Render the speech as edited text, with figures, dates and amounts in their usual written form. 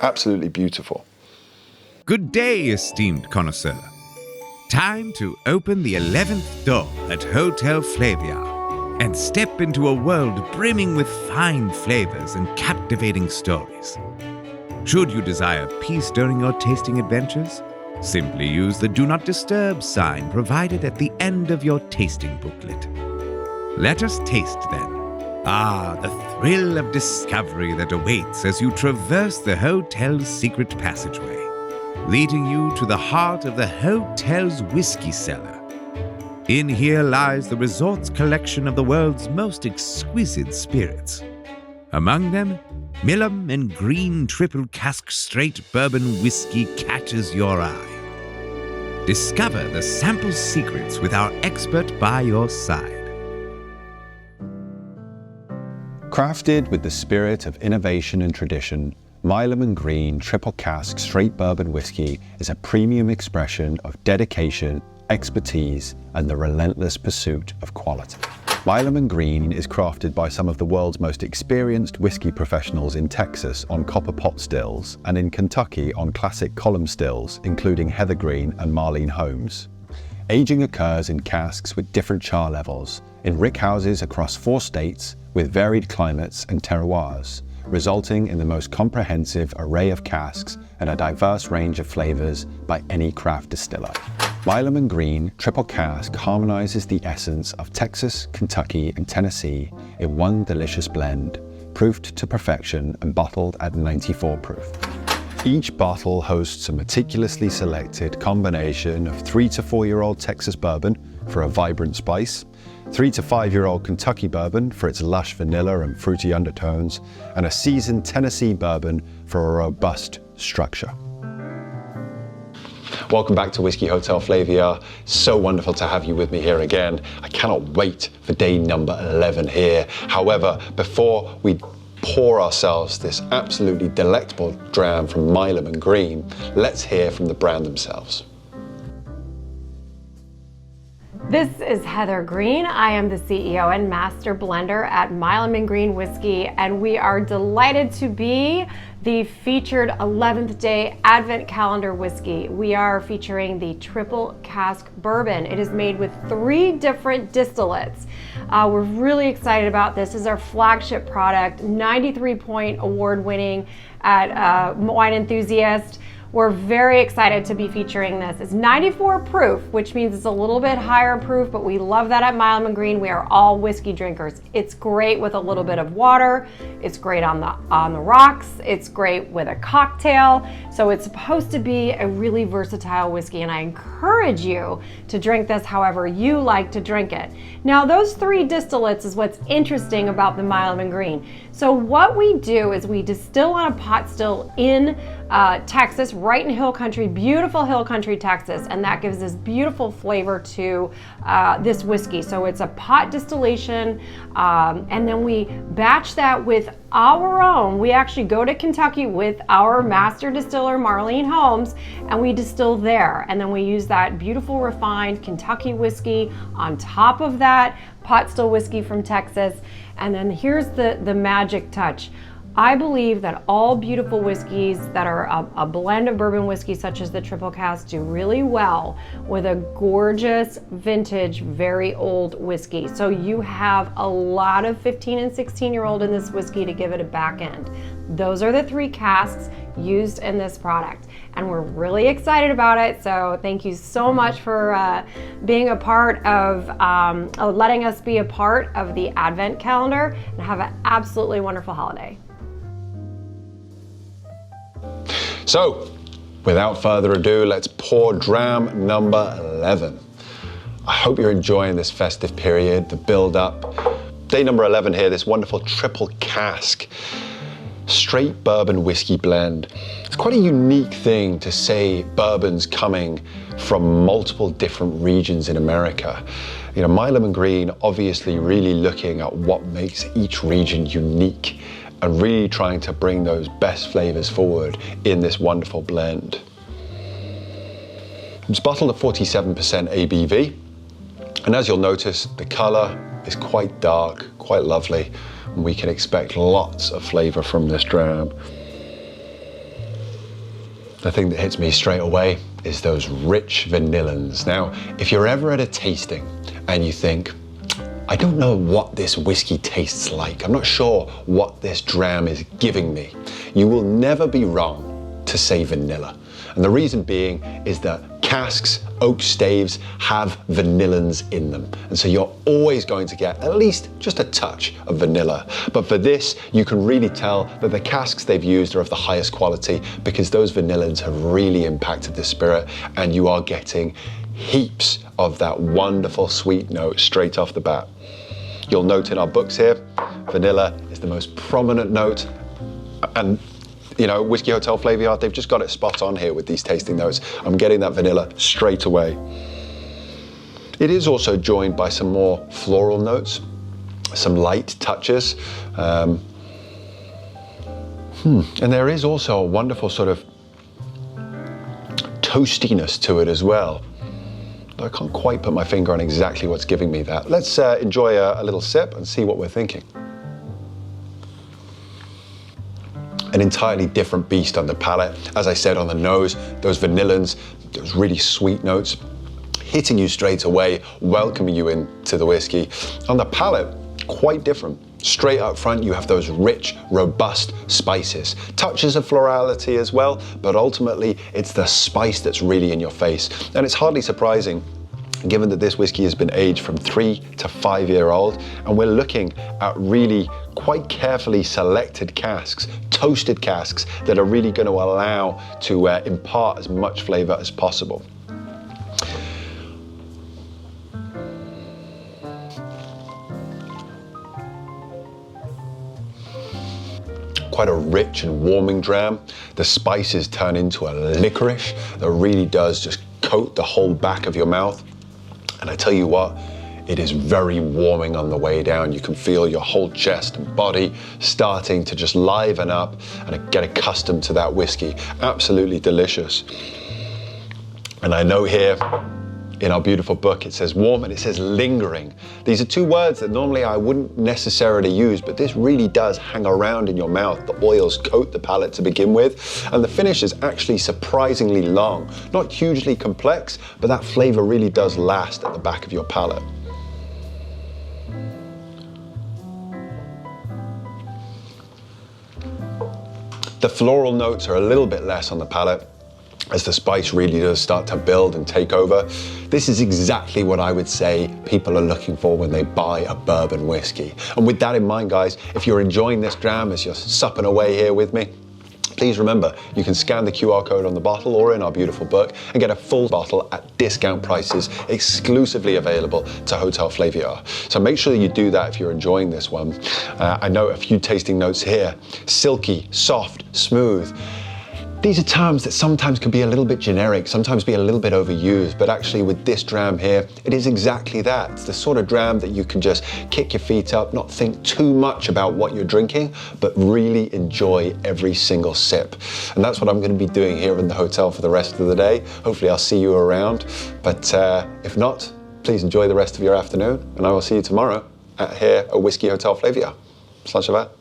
Absolutely beautiful. Good day, esteemed connoisseur. Time to open the 11th door at Hotel Flaviar and step into a world brimming with fine flavors and captivating stories. Should you desire peace during your tasting adventures, simply use the Do Not Disturb sign provided at the end of your tasting booklet. Let us taste then. Ah, the thrill of discovery that awaits as you traverse the hotel's secret passageway, leading you to the heart of the hotel's whiskey cellar. In here lies the resort's collection of the world's most exquisite spirits. Among them, Milam Greene Triple Cask Straight Bourbon Whiskey catches your eye. Discover the sample secrets with our expert by your side. Crafted with the spirit of innovation and tradition, Milam Greene Triple Cask Straight Bourbon Whiskey is a premium expression of dedication, expertise, and the relentless pursuit of quality. Milam Greene is crafted by some of the world's most experienced whiskey professionals in Texas on copper pot stills and in Kentucky on classic column stills, including Heather Green and Marlene Holmes. Aging occurs in casks with different char levels, in rickhouses across 4 states with varied climates and terroirs, resulting in the most comprehensive array of casks and a diverse range of flavors by any craft distiller. Milam Greene Triple Cask harmonizes the essence of Texas, Kentucky, and Tennessee in one delicious blend, proofed to perfection and bottled at 94 proof. Each bottle hosts a meticulously selected combination of 3 to 4-year-old Texas bourbon for a vibrant spice, 3 to 5-year-old Kentucky bourbon for its lush vanilla and fruity undertones, and a seasoned Tennessee bourbon for a robust structure. Welcome back to Whiskey Hotel Flaviar. So wonderful to have you with me here again. I cannot wait for day number 11 here. However, before we pour ourselves this absolutely delectable dram from Milam Greene, let's hear from the brand themselves. This is Heather Green. I am the CEO and Master Blender at Milam Greene Whiskey, and we are delighted to be the featured 11th day Advent Calendar whiskey. We are featuring the Triple Cask Bourbon. It is made with 3 different distillates. We're really excited about this. This is our flagship product, 93-point award winning at Wine Enthusiast. We're very excited to be featuring this. It's 94 proof, which means it's a little bit higher proof, but we love that at Milam Greene. We are all whiskey drinkers. It's great with a little bit of water. It's great on the rocks. It's great with a cocktail. So it's supposed to be a really versatile whiskey, and I encourage you to drink this however you like to drink it. Now, those 3 distillates is what's interesting about the Milam Greene. So what we do is we distill on a pot still in Texas, right in hill country, beautiful hill country, Texas, and that gives this beautiful flavor to this whiskey. So it's a pot distillation, and then we batch that with our own. We actually go to Kentucky with our master distiller, Marlene Holmes, and we distill there. And then we use that beautiful refined Kentucky whiskey on top of that pot still whiskey from Texas. And then here's the magic touch. I believe that all beautiful whiskeys that are a blend of bourbon whiskey, such as the Triple Cask, do really well with a gorgeous vintage, very old whiskey. So you have a lot of 15 and 16-year-old in this whiskey to give it a back end. Those are the 3 casks used in this product, and we're really excited about it. So thank you so much for being a part of, letting us be a part of the Advent Calendar, and have an absolutely wonderful holiday. So, without further ado, let's pour dram number 11. I hope you're enjoying this festive period, the build-up. Day number 11 here, this wonderful Triple Cask straight bourbon whiskey blend. It's quite a unique thing to say bourbon's coming from multiple different regions in America. You know, Milam Greene obviously really looking at what makes each region unique and really trying to bring those best flavors forward in this wonderful blend. It's bottled at 47% ABV, and as you'll notice, the color is quite dark, quite lovely, and we can expect lots of flavor from this dram. The thing that hits me straight away is those rich vanillins. Now, if you're ever at a tasting and you think, I don't know what this whiskey tastes like, I'm not sure what this dram is giving me, you will never be wrong to say vanilla. And the reason being is that casks, oak staves have vanillins in them. And so you're always going to get at least just a touch of vanilla. But for this, you can really tell that the casks they've used are of the highest quality because those vanillins have really impacted the spirit, and you are getting heaps of that wonderful sweet note straight off the bat. You'll note in our books here, vanilla is the most prominent note, and you know, Whiskey Hotel Flaviar, they've just got it spot on here with these tasting notes. I'm getting that vanilla straight away. It is also joined by some more floral notes, some light touches. And there is also a wonderful sort of toastiness to it as well. I can't quite put my finger on exactly what's giving me that. Let's enjoy a little sip and see what we're thinking. An entirely different beast on the palate. As I said, on the nose, those vanillins, those really sweet notes, hitting you straight away, welcoming you into the whiskey. On the palate, quite different. Straight up front, you have those rich, robust spices. Touches of florality as well, but ultimately, it's the spice that's really in your face. And it's hardly surprising, given that this whiskey has been aged from 3 to 5 year old, and we're looking at really quite carefully selected casks, toasted casks that are really going to allow to impart as much flavor as possible. Quite a rich and warming dram. The spices turn into a licorice that really does just coat the whole back of your mouth. And I tell you what, it is very warming on the way down. You can feel your whole chest and body starting to just liven up and get accustomed to that whiskey. Absolutely delicious. And I know here in our beautiful book, it says warm and it says lingering. These are two words that normally I wouldn't necessarily use, but this really does hang around in your mouth. The oils coat the palate to begin with, and the finish is actually surprisingly long. Not hugely complex, but that flavor really does last at the back of your palate. The floral notes are a little bit less on the palate as the spice really does start to build and take over. This is exactly what I would say people are looking for when they buy a bourbon whiskey. And with that in mind, guys, if you're enjoying this dram as you're supping away here with me, please remember, you can scan the QR code on the bottle or in our beautiful book and get a full bottle at discount prices exclusively available to Hotel Flaviar. So make sure you do that if you're enjoying this one. I note a few tasting notes here. Silky, soft, smooth. These are terms that sometimes can be a little bit generic, sometimes be a little bit overused, but actually with this dram here, it is exactly that. It's the sort of dram that you can just kick your feet up, not think too much about what you're drinking, but really enjoy every single sip. And that's what I'm going to be doing here in the hotel for the rest of the day. Hopefully I'll see you around, but if not, please enjoy the rest of your afternoon, and I will see you tomorrow here at Whiskey Hotel Flaviar. Slán se bheith.